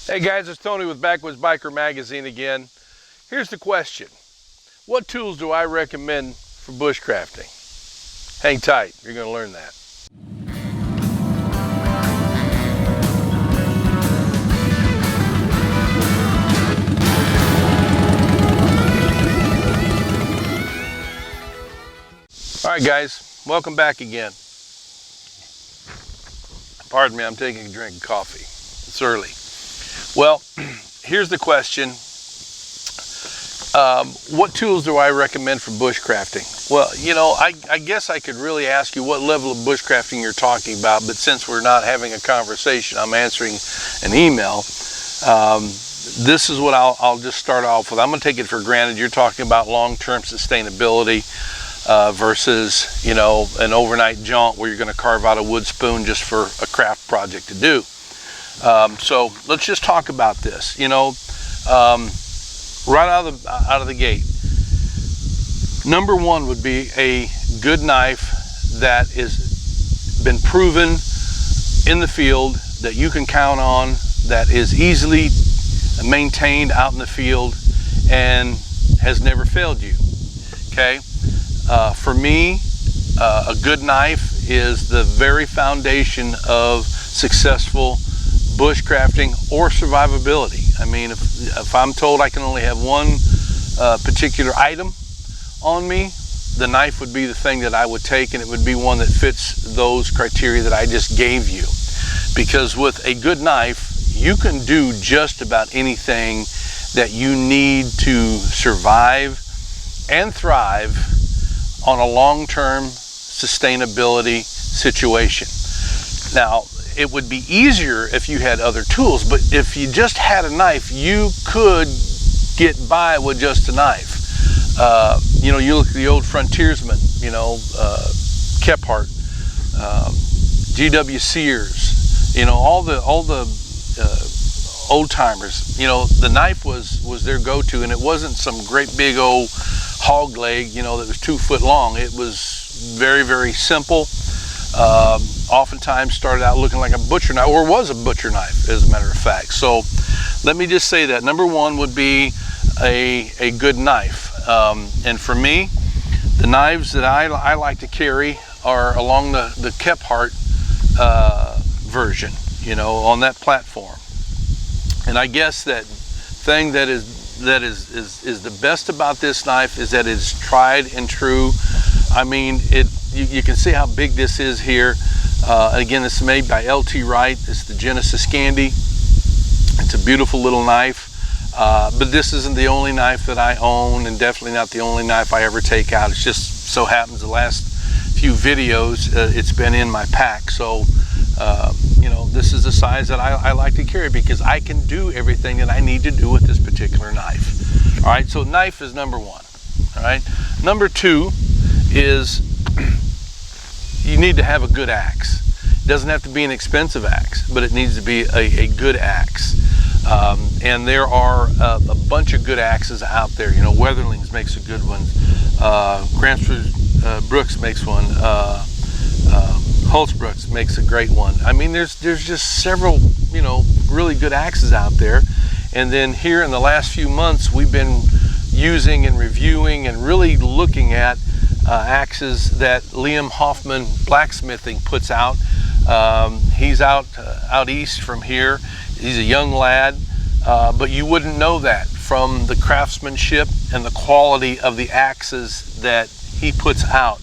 Hey guys, it's Tony with Backwoods Biker Magazine again. Here's the question. What tools do I recommend for bushcrafting? Hang tight, you're going to learn that. Alright guys, welcome back again. Pardon me, I'm taking a drink of coffee. It's early. Well, here's the question. What tools do I recommend for bushcrafting? Well, you know, I guess I could really ask you what level of bushcrafting you're talking about, but since we're not having a conversation, I'm answering an email. This is what I'll just start off with. I'm going to take it for granted you're talking about long-term sustainability versus, you know, an overnight jaunt where you're going to carve out a wood spoon just for a craft project to do. So let's just talk about this. You know, right out of the gate, number one would be a good knife that has been proven in the field, that you can count on, that is easily maintained out in the field and has never failed you. Okay, for me, a good knife is the very foundation of successful bushcrafting or survivability. I mean, if I'm told I can only have one particular item on me, the knife would be the thing that I would take, and it would be one that fits those criteria that I just gave you. Because with a good knife, you can do just about anything that you need to survive and thrive on a long-term sustainability situation. Now, it would be easier if you had other tools, but if you just had a knife, you could get by with just a knife. You know, you look at the old frontiersmen, you know, Kephart, G.W. Sears, you know, all the old timers. You know, the knife was their go-to, and it wasn't some great big old hog leg, you know, that was 2 foot long. It was very, very simple. Oftentimes started out looking like a butcher knife, or was a butcher knife, as a matter of fact. So let me just say that number one would be a good knife. And for me, the knives that I like to carry are along the Kephart version, you know, on that platform. And I guess that thing that is the best about this knife is that it's tried and true. I mean, you can see how big this is here. Again, it's made by L.T. Wright. It's the Genesis Candy. It's a beautiful little knife. But this isn't the only knife that I own, and definitely not the only knife I ever take out. It just so happens the last few videos it's been in my pack. So, you know, this is the size that I like to carry because I can do everything that I need to do with this particular knife. All right, so knife is number one. All right, number two is you need to have a good axe. It doesn't have to be an expensive axe, but it needs to be a good axe. And there are a bunch of good axes out there. You know, Weatherlings makes a good one. Gramsford Brooks makes one. Holtzbrook's makes a great one. I mean, there's just several, you know, really good axes out there. And then here in the last few months, we've been using and reviewing and really looking at axes that Liam Hoffman Blacksmithing puts out. He's out east from here. He's a young lad, but you wouldn't know that from the craftsmanship and the quality of the axes that he puts out.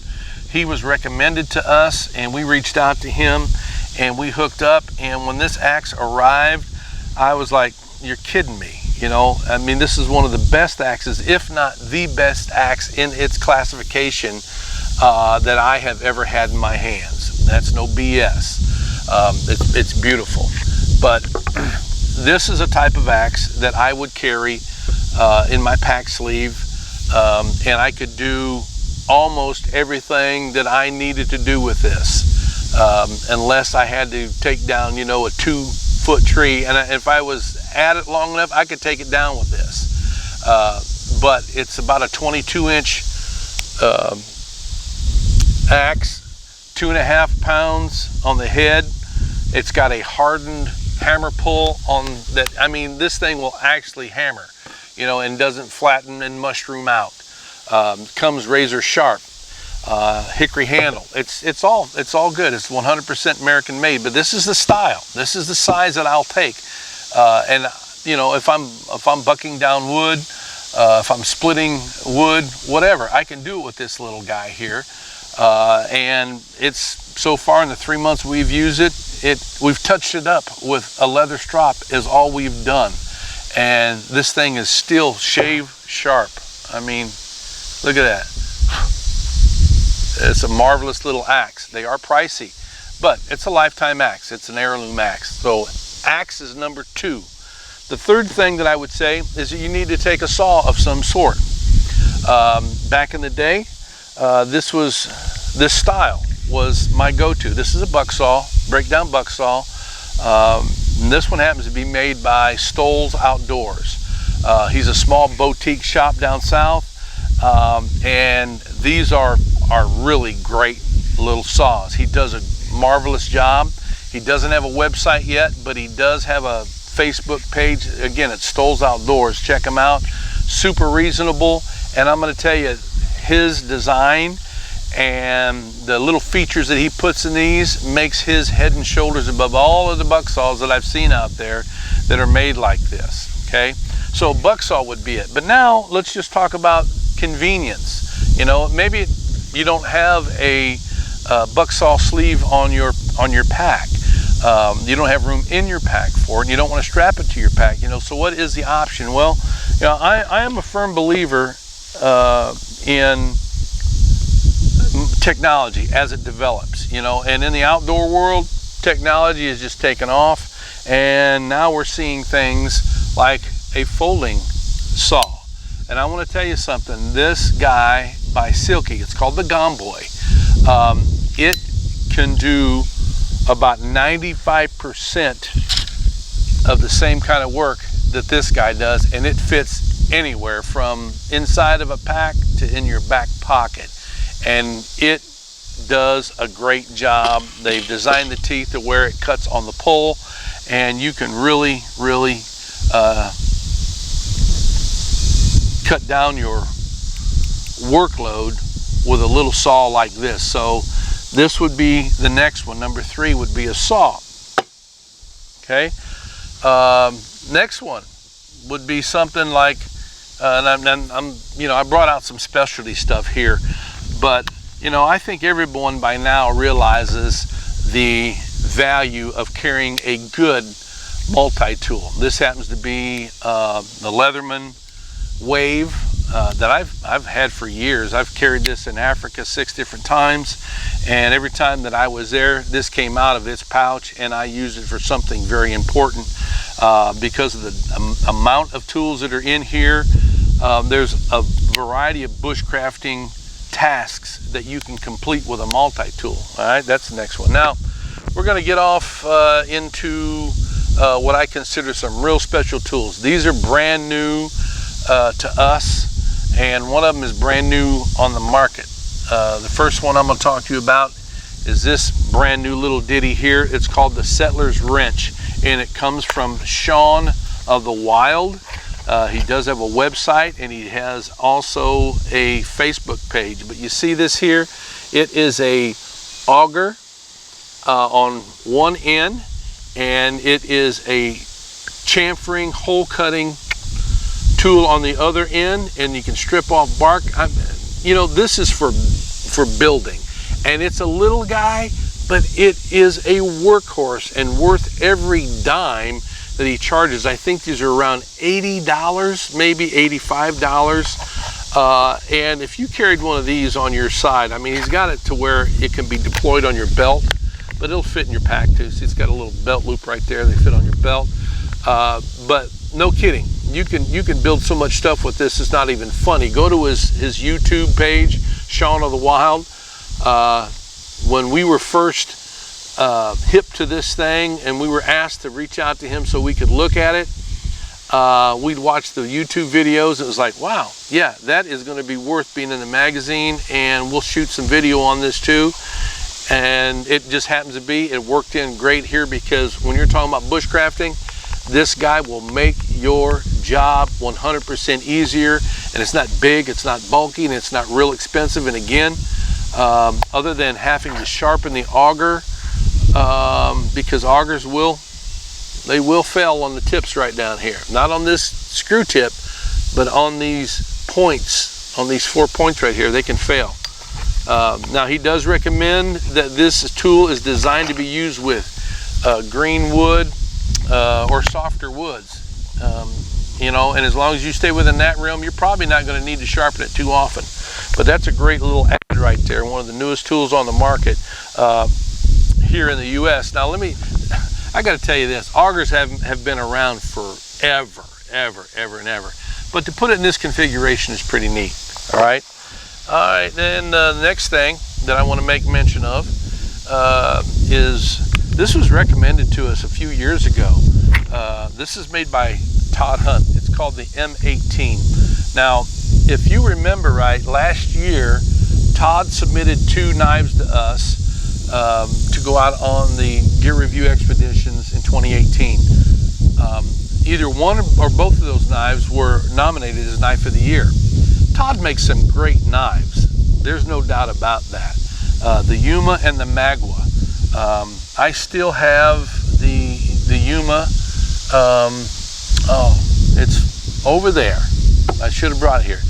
He was recommended to us, and we reached out to him, and we hooked up. And when this axe arrived, I was like, "You're kidding me!" You know, I mean, this is one of the best axes, if not the best axe in its classification that I have ever had in my hands. That's no BS. It's beautiful. But this is a type of axe that I would carry in my pack sleeve, and I could do almost everything that I needed to do with this, unless I had to take down, you know, a 2 foot tree. And if I was at it long enough, I could take it down with this. But it's about a 22-inch axe, 2.5 pounds on the head. It's got a hardened hammer pull on that. I mean, this thing will actually hammer, you know, and doesn't flatten and mushroom out. Comes razor sharp, hickory handle. It's all good. It's 100% American made. But this is the style. This is the size that I'll take. And you know, if I'm bucking down wood, if I'm splitting wood, whatever, I can do it with this little guy here. And it's, so far in the 3 months we've used it, we've touched it up with a leather strop is all we've done. And this thing is still shave sharp. I mean, look at that. It's a marvelous little axe. They are pricey, but it's a lifetime axe. It's an heirloom axe. So axe is number 2. The third thing that I would say is that you need to take a saw of some sort. Back in the day, this style was my go-to. This is a buck saw, breakdown buck saw. And this one happens to be made by Stoll's Outdoors. He's a small boutique shop down south, and these are really great little saws. He does a marvelous job. He doesn't have a website yet, but he does have a Facebook page. Again, it's Stoll's Outdoors. Check him out. Super reasonable, and I'm going to tell you, his design and the little features that he puts in these makes his head and shoulders above all of the buck saws that I've seen out there that are made like this. Okay, so buck saw would be it. But now let's just talk about convenience. You know, maybe you don't have a buck saw sleeve on your pack. You don't have room in your pack for it, and you don't want to strap it to your pack. You know, so what is the option? Well, you know, I am a firm believer in technology as it develops, you know, and in the outdoor world, technology is just taken off, and now we're seeing things like a folding saw. And I want to tell you something, this guy by Silky, it's called the Gomboy, it can do about 95% of the same kind of work that this guy does, and it fits anywhere from inside of a pack to in your back pocket. And it does a great job. They've designed the teeth to where it cuts on the pull, and you can really cut down your workload with a little saw like this. So this would be the next one. Number 3 would be a saw. Okay. Next one would be something like, and you know, I brought out some specialty stuff here. But, you know, I think everyone by now realizes the value of carrying a good multi-tool. This happens to be the Leatherman Wave that I've had for years. I've carried this in Africa 6 different times, and every time that I was there, this came out of its pouch, and I used it for something very important because of the amount of tools that are in here. There's a variety of bushcrafting tasks that you can complete with a multi-tool. All right, that's the next one. Now we're going to get off into what I consider some real special tools. These are brand new to us, and one of them is brand new on the market. The first one I'm going to talk to you about is this brand new little ditty here. It's called the Settler's Wrench, and it comes from Shawn of the Wild. He does have a website, and he has also a Facebook page. But you see this here, it is a auger on one end, and it is a chamfering, hole cutting tool on the other end, and you can strip off bark. You know, this is for building, and it's a little guy, but it is a workhorse and worth every dime that he charges. I think these are around $80, maybe $85. And if you carried one of these on your side, I mean, he's got it to where it can be deployed on your belt, but it'll fit in your pack too. See, it's got a little belt loop right there. They fit on your belt. But no kidding, you can build so much stuff with this, it's not even funny. Go to his YouTube page, Shawn of the Wild. When we were first hip to this thing, and we were asked to reach out to him so we could look at it, we'd watch the YouTube videos. It was like, wow, yeah, that is going to be worth being in the magazine, and we'll shoot some video on this too. And it just happens to be, it worked in great here, because when you're talking about bushcrafting, this guy will make your job 100% easier. And it's not big, it's not bulky, and it's not real expensive. And again, other than having to sharpen the auger, because augers will fail on the tips right down here. Not on this screw tip, but on these points, on these 4 points right here, they can fail. Now he does recommend that this tool is designed to be used with green wood or softer woods. You know, and as long as you stay within that realm, you're probably not going to need to sharpen it too often. But that's a great little add right there, one of the newest tools on the market here in the US. Now I got to tell you this, augers have been around forever, ever. But to put it in this configuration is pretty neat. All right, then the next thing that I want to make mention of is this was recommended to us a few years ago. This is made by Todd Hunt. It's called the M18. Now, if you remember right, last year, Todd submitted 2 knives to us to go out on the gear review expeditions in 2018. Either one or both of those knives were nominated as Knife of the Year. Todd makes some great knives. There's no doubt about that. The Yuma and the Magua. I still have the Yuma. Oh, it's over there. I should have brought it here.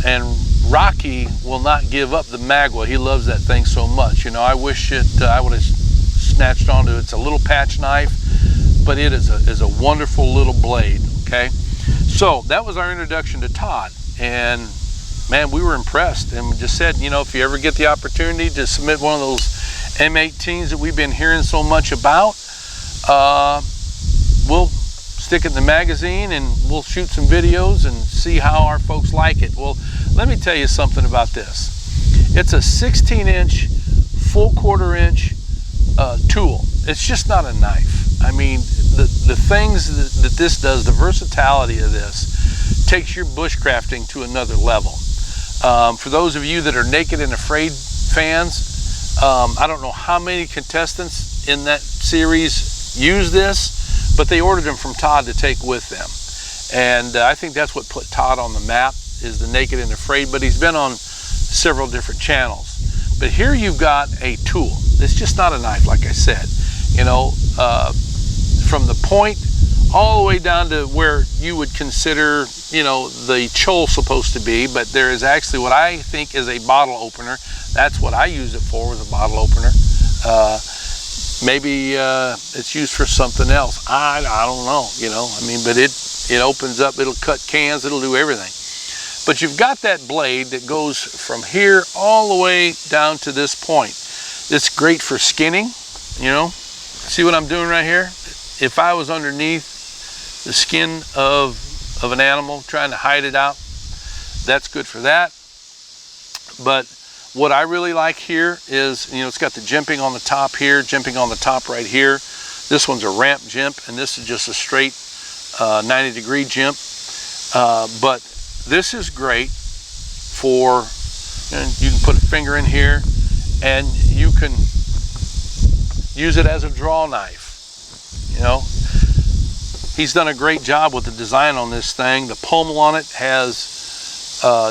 And Rocky will not give up the Magua. He loves that thing so much. You know, I wish I would have snatched onto it. It's a little patch knife, but it is a wonderful little blade. Okay, so that was our introduction to Todd, and man, we were impressed, and we just said, you know, if you ever get the opportunity to submit one of those M18s that we've been hearing so much about, we'll stick it in the magazine and we'll shoot some videos and see how our folks like it. Well, let me tell you something about this. It's a 16-inch, full 1/4 inch tool. It's just not a knife. I mean, the things that this does, the versatility of this, takes your bushcrafting to another level. For those of you that are Naked and Afraid fans, I don't know how many contestants in that series use this, but they ordered them from Todd to take with them. And I think that's what put Todd on the map, is the Naked and Afraid, but he's been on several different channels. But here you've got a tool. It's just not a knife, like I said. You know, from the point all the way down to where you would consider, you know, the chole supposed to be, but there is actually what I think is a bottle opener. That's what I use it for, was a bottle opener. Maybe it's used for something else. I don't know, you know. I mean, but it opens up, it'll cut cans, it'll do everything. But you've got that blade that goes from here all the way down to this point. It's great for skinning, you know. See what I'm doing right here? If I was underneath the skin of an animal trying to hide it out, that's good for that. But what I really like here is, you know, it's got the jimping on the top here, jimping on the top right here. This one's a ramp jimp, and this is just a straight 90-degree jimp. But this is great for, you can put a finger in here and you can use it as a draw knife. You know, he's done a great job with the design on this thing. The pommel on it has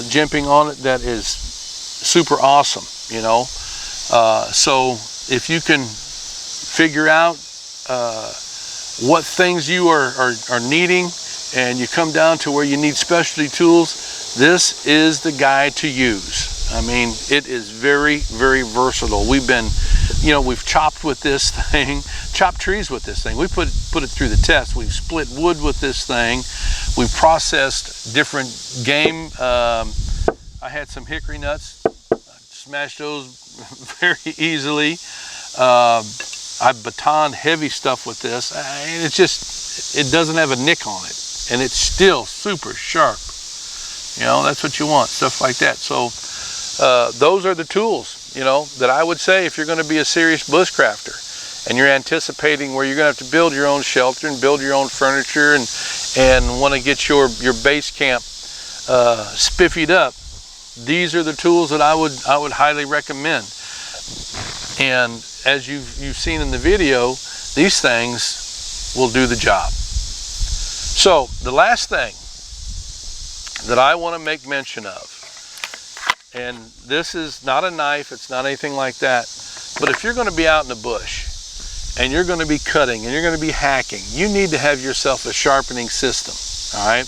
jimping on it that is super awesome, you know. So if you can figure out what things you are needing, and you come down to where you need specialty tools, this is the guy to use. I mean, it is very, very versatile. We've been, you know, we've chopped with this thing, chopped trees with this thing. We put it through the test. We've split wood with this thing. We've processed different game. I had some hickory nuts. I smashed those very easily. I batoned heavy stuff with this. It's just, it doesn't have a nick on it. And it's still super sharp. You know, that's what you want, stuff like that. So those are the tools, you know, that I would say if you're going to be a serious bushcrafter and you're anticipating where you're going to have to build your own shelter and build your own furniture and want to get your base camp spiffied up, these are the tools that I would highly recommend. And as you've seen in the video, these things will do the job. So the last thing that I want to make mention of, and this is not a knife, it's not anything like that, but if you're going to be out in the bush and you're going to be cutting and you're going to be hacking, you need to have yourself a sharpening system. All right,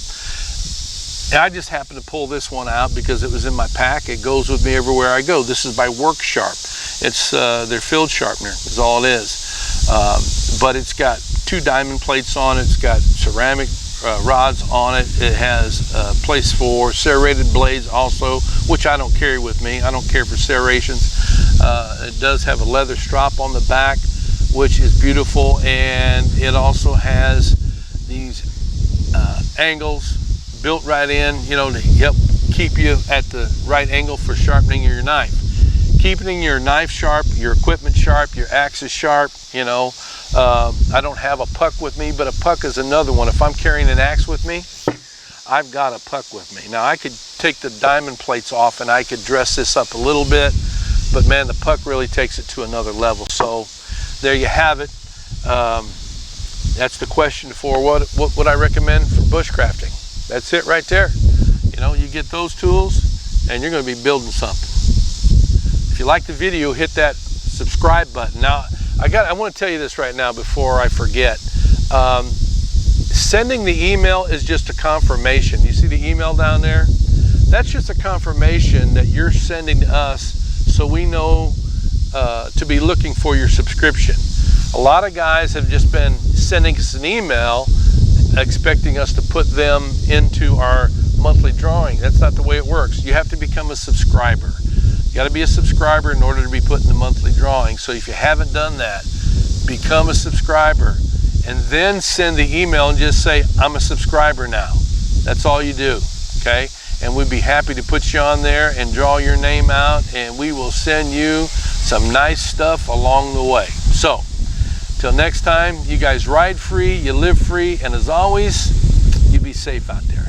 and I just happened to pull this one out because it was in my pack. It goes with me everywhere I go. This is by Work Sharp. It's their field sharpener is all it is, but it's got 2 diamond plates on it. It's got ceramic rods on it. It has a place for serrated blades also, which I don't carry with me. I don't care for serrations. It does have a leather strap on the back, which is beautiful, and it also has these angles built right in, you know, to help keep you at the right angle for sharpening your knife. Keeping your knife sharp, your equipment sharp, your axis sharp, you know. I don't have a puck with me, but a puck is another one. If I'm carrying an axe with me, I've got a puck with me. Now I could take the diamond plates off and I could dress this up a little bit, but man, the puck really takes it to another level. So there you have it. That's the question for what would I recommend for bushcrafting. That's it right there. You know, you get those tools and you're going to be building something. If you like the video, hit that subscribe button. Now, I want to tell you this right now before I forget. Sending the email is just a confirmation. You see the email down there? That's just a confirmation that you're sending to us so we know to be looking for your subscription. A lot of guys have just been sending us an email expecting us to put them into our monthly drawing. That's not the way it works. You have to become a subscriber. You got to be a subscriber in order to be put in the monthly drawing. So if you haven't done that, become a subscriber and then send the email and just say, I'm a subscriber now. That's all you do, okay? And we'd be happy to put you on there and draw your name out, and we will send you some nice stuff along the way. So, till next time, you guys ride free, you live free, and as always, you be safe out there.